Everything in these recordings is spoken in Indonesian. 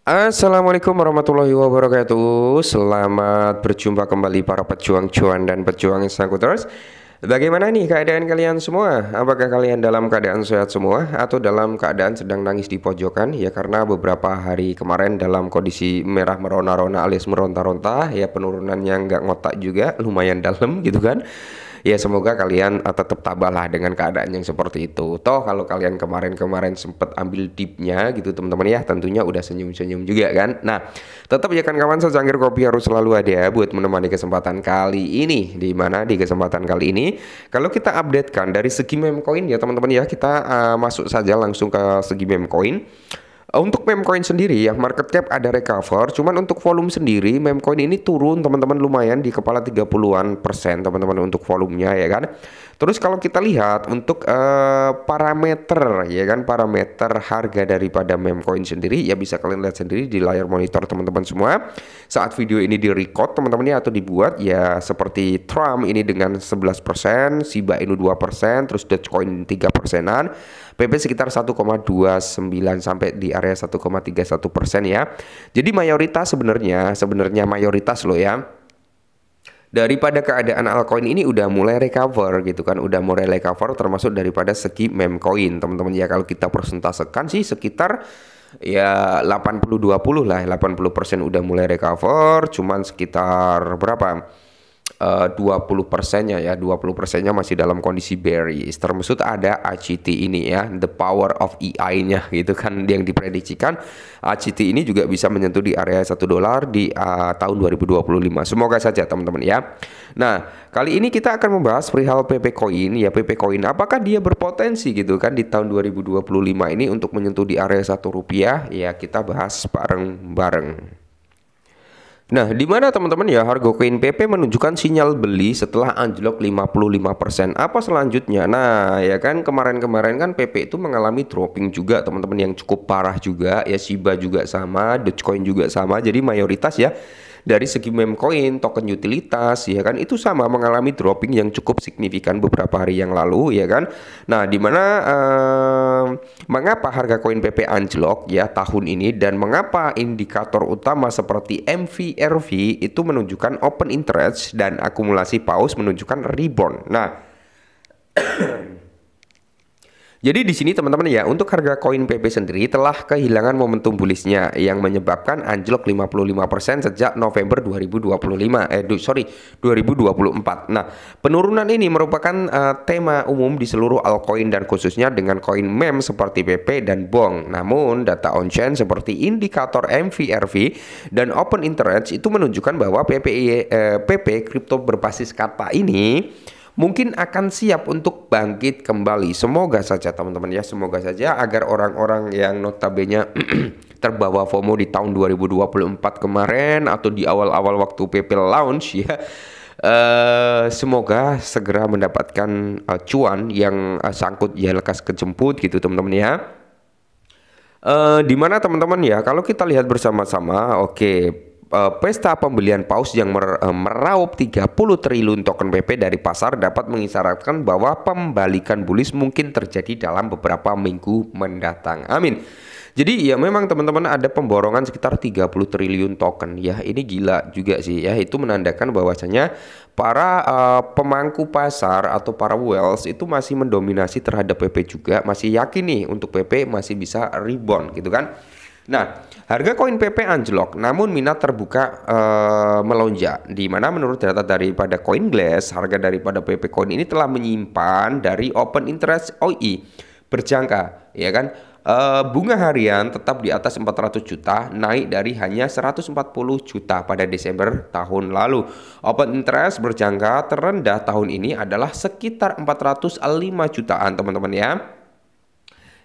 Assalamualaikum warahmatullahi wabarakatuh. Selamat berjumpa kembali para pejuang cuan dan pejuang Sankuters. Bagaimana nih keadaan kalian semua? Apakah kalian dalam keadaan sehat semua atau dalam keadaan sedang nangis di pojokan? Ya, karena beberapa hari kemarin dalam kondisi merah merona-rona alias meronta-ronta, ya penurunannya nggak ngotak juga, lumayan dalam gitu kan. Ya semoga kalian tetap tabahlah dengan keadaan yang seperti itu. Toh kalau kalian kemarin-kemarin sempat ambil dipnya gitu teman-teman ya, tentunya udah senyum-senyum juga kan. Nah, tetap ya kan kawan, secangkir kopi harus selalu ada buat menemani kesempatan kali ini. Di mana di kesempatan kali ini kalau kita update kan dari segi meme coin ya teman-teman ya, kita masuk saja langsung ke segi meme coin. Untuk meme coin sendiri ya market cap ada recover, cuman untuk volume sendiri meme coin ini turun teman-teman lumayan di kepala 30-an persen teman-teman untuk volumenya ya kan. Terus kalau kita lihat untuk parameter ya kan, parameter harga daripada meme coin sendiri ya bisa kalian lihat sendiri di layar monitor teman-teman semua. Saat video ini di-record teman-teman ya atau dibuat ya, seperti Trump ini dengan 11%, Shiba Inu 2%, terus Dogecoin 3%-an, PP sekitar 1,29 sampai di area 1,31% ya. Jadi mayoritas sebenarnya mayoritas loh ya, daripada keadaan altcoin ini udah mulai recover gitu kan, udah mulai recover termasuk daripada segi meme coin teman-teman ya. Kalau kita persentasekan sih sekitar ya 80-20 lah, 80% udah mulai recover, cuman sekitar berapa? 20%-nya ya, 20%-nya masih dalam kondisi bearish. Termasuk ada ACT ini ya, the power of AI-nya gitu kan, yang diprediksikan ACT ini juga bisa menyentuh di area $1 di tahun 2025. Semoga saja teman-teman ya. Nah, kali ini kita akan membahas perihal PP Coin ya, PP Coin apakah dia berpotensi gitu kan di tahun 2025 ini untuk menyentuh di area Rp1 ya, kita bahas bareng-bareng. Nah, di mana teman-teman ya harga koin PP menunjukkan sinyal beli setelah anjlok 55%. Apa selanjutnya? Nah, ya kan kemarin-kemarin kan PP itu mengalami dropping juga teman-teman yang cukup parah juga ya, Shiba juga sama, Dogecoin juga sama. Jadi mayoritas ya dari segi meme coin, token utilitas ya kan itu sama mengalami dropping yang cukup signifikan beberapa hari yang lalu ya kan. Nah, di mana mengapa harga koin PP anjlok ya tahun ini, dan mengapa indikator utama seperti MVRV itu menunjukkan open interest dan akumulasi paus menunjukkan rebound. Nah, jadi di sini teman-teman ya, untuk harga koin PP sendiri telah kehilangan momentum bullishnya yang menyebabkan anjlok 55% sejak November 2024. Nah, penurunan ini merupakan tema umum di seluruh altcoin dan khususnya dengan koin meme seperti PP dan BONG. Namun, data on-chain seperti indikator MVRV dan open interest itu menunjukkan bahwa PP kripto berbasis kata ini mungkin akan siap untuk bangkit kembali. Semoga saja teman-teman ya, semoga saja agar orang-orang yang notabene terbawa FOMO di tahun 2024 kemarin atau di awal-awal waktu PP launch ya, semoga segera mendapatkan cuan yang sangkut ya lekas kejemput gitu teman-teman ya. Di mana teman-teman ya, kalau kita lihat bersama-sama, oke, pesta pembelian paus yang meraup 30 triliun token PP dari pasar dapat mengisyaratkan bahwa pembalikan bullish mungkin terjadi dalam beberapa minggu mendatang. Amin. Jadi ya memang teman-teman ada pemborongan sekitar 30 triliun token ya, ini gila juga sih ya. Itu menandakan bahwasanya para pemangku pasar atau para whales itu masih mendominasi terhadap PP juga, masih yakin nih untuk PP masih bisa rebound gitu kan. Nah, harga koin PP anjlok, namun minat terbuka melonjak. Di mana menurut data daripada CoinGlass, harga daripada PP coin ini telah menyimpan dari open interest OI berjangka, ya kan? Bunga harian tetap di atas 400 juta, naik dari hanya 140 juta pada Desember tahun lalu. Open interest berjangka terendah tahun ini adalah sekitar 405 jutaan teman-teman ya.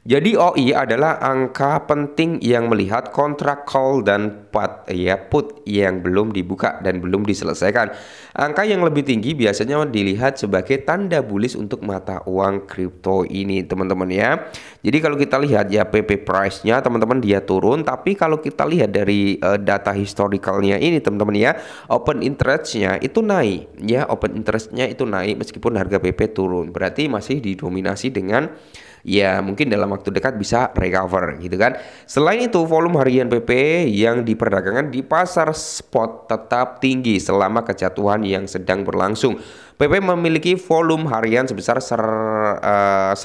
Jadi OI adalah angka penting yang melihat kontrak call dan put yang belum dibuka dan belum diselesaikan. Angka yang lebih tinggi biasanya dilihat sebagai tanda bullish untuk mata uang kripto ini teman-teman ya. Jadi kalau kita lihat ya PP price-nya teman-teman dia turun, tapi kalau kita lihat dari data historicalnya ini teman-teman ya, open interest-nya itu naik ya, open interest-nya itu naik meskipun harga PP turun. Berarti masih didominasi dengan ya mungkin dalam waktu dekat bisa recover gitu kan. Selain itu, volume harian PP yang diperdagangkan di pasar spot tetap tinggi selama kejatuhan yang sedang berlangsung. PP memiliki volume harian sebesar 1,7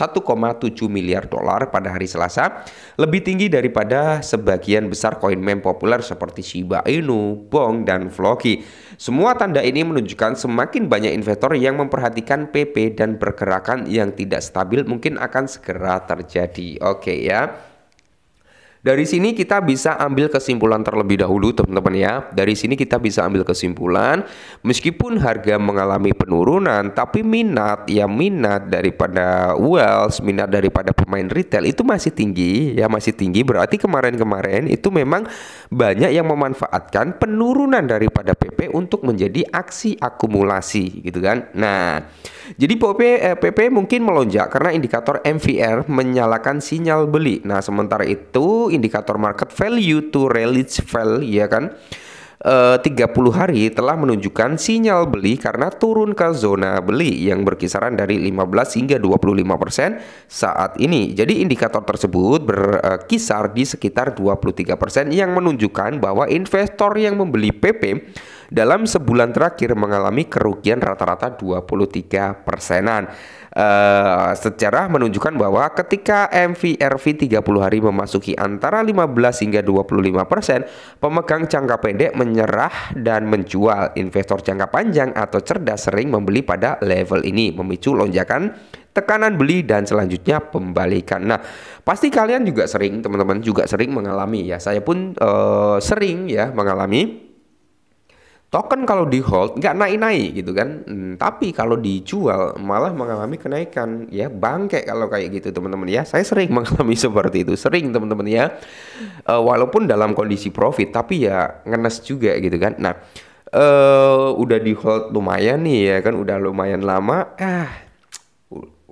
miliar dolar pada hari Selasa, lebih tinggi daripada sebagian besar koin meme populer seperti Shiba Inu, Bong, dan Floki. Semua tanda ini menunjukkan semakin banyak investor yang memperhatikan PP dan pergerakan yang tidak stabil mungkin akan segera terjadi. Oke ya. Dari sini kita bisa ambil kesimpulan terlebih dahulu teman-teman ya. Dari sini kita bisa ambil kesimpulan, meskipun harga mengalami penurunan, tapi minat daripada wealth, minat daripada pemain retail itu masih tinggi ya, masih tinggi. Berarti kemarin-kemarin itu memang banyak yang memanfaatkan penurunan daripada PP untuk menjadi aksi akumulasi gitu kan. Nah, jadi PP mungkin melonjak karena indikator MVR menyalakan sinyal beli. Nah, sementara itu indikator market value to release value ya kan 30 hari telah menunjukkan sinyal beli karena turun ke zona beli yang berkisaran dari 15 hingga 25% saat ini. Jadi indikator tersebut berkisar di sekitar 23% yang menunjukkan bahwa investor yang membeli PP dalam sebulan terakhir mengalami kerugian rata-rata 23%-an. Sejarah menunjukkan bahwa ketika MVRV 30 hari memasuki antara 15 hingga 25%, pemegang jangka pendek menyerah dan menjual. Investor jangka panjang atau cerdas sering membeli pada level ini, memicu lonjakan, tekanan beli, dan selanjutnya pembalikan. Nah, pasti kalian juga sering, teman-teman juga sering mengalami ya. Saya pun sering ya mengalami token kalau di hold nggak naik-naik gitu kan, tapi kalau dijual malah mengalami kenaikan ya, bangke kalau kayak gitu teman-teman ya. Saya sering mengalami seperti itu, sering teman-teman ya. Walaupun dalam kondisi profit tapi ya ngenes juga gitu kan. Nah, udah di hold lumayan nih ya kan, udah lumayan lama,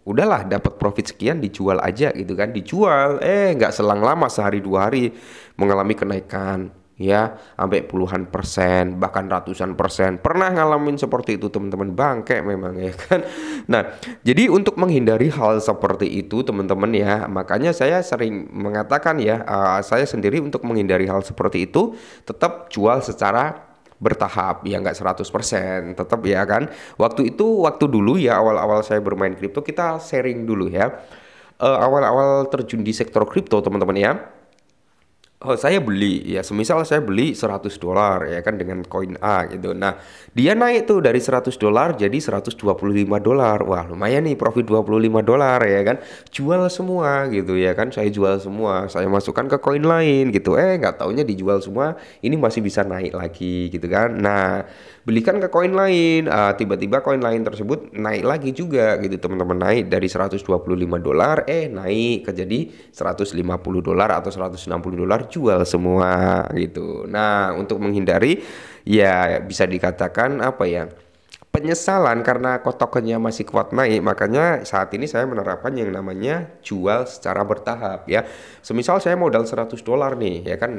udahlah dapat profit sekian, dijual aja gitu kan. Dijual nggak selang lama, sehari dua hari mengalami kenaikan ya sampai puluhan persen, bahkan ratusan persen. Pernah ngalamin seperti itu teman-teman, bangke memang ya kan. Nah, jadi untuk menghindari hal seperti itu teman-teman ya, makanya saya sering mengatakan ya, saya sendiri untuk menghindari hal seperti itu tetap jual secara bertahap ya, nggak 100% tetap ya kan. Waktu dulu ya, awal-awal saya bermain kripto, kita sharing dulu ya. Awal-awal terjun di sektor kripto teman-teman ya, saya beli ya, semisal saya beli $100 ya kan dengan koin A gitu. Nah, dia naik tuh dari $100 jadi $125. Wah, lumayan nih, profit $25 ya kan. Jual semua gitu ya kan. Saya jual semua, saya masukkan ke koin lain gitu. Nggak taunya dijual semua, ini masih bisa naik lagi gitu kan. Nah, belikan ke koin lain, tiba-tiba koin lain tersebut naik lagi juga gitu teman-teman. Naik dari $125 naik ke jadi $150 atau $160, jual semua gitu. Nah, untuk menghindari ya bisa dikatakan apa ya, penyesalan karena tokennya masih kuat naik, makanya saat ini saya menerapkan yang namanya jual secara bertahap ya. Semisal saya modal $100 nih ya kan,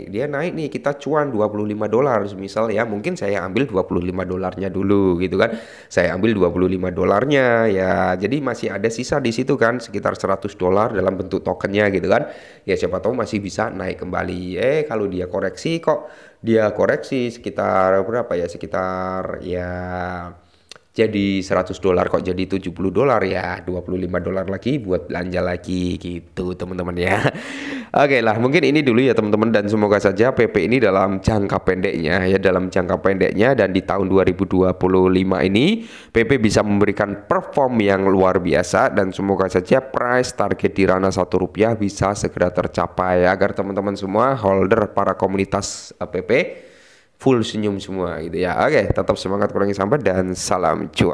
dia naik nih, kita cuan $25 semisal ya, mungkin saya ambil $25-nya dulu gitu kan. Saya ambil $25-nya ya, jadi masih ada sisa di situ kan sekitar $100 dalam bentuk tokennya gitu kan. Ya siapa tahu masih bisa naik kembali. Kalau dia koreksi sekitar berapa ya, sekitar ya jadi $100 kok jadi $70 ya, $25 lagi buat belanja lagi gitu teman-teman ya. Oke lah, mungkin ini dulu ya teman-teman, dan semoga saja PP ini dalam jangka pendeknya dan di tahun 2025 ini PP bisa memberikan perform yang luar biasa, dan semoga saja price target di ranah Rp1 bisa segera tercapai agar teman-teman semua holder para komunitas PP full senyum semua gitu ya. Oke, tetap semangat, kurangi sampah, dan salam cuan.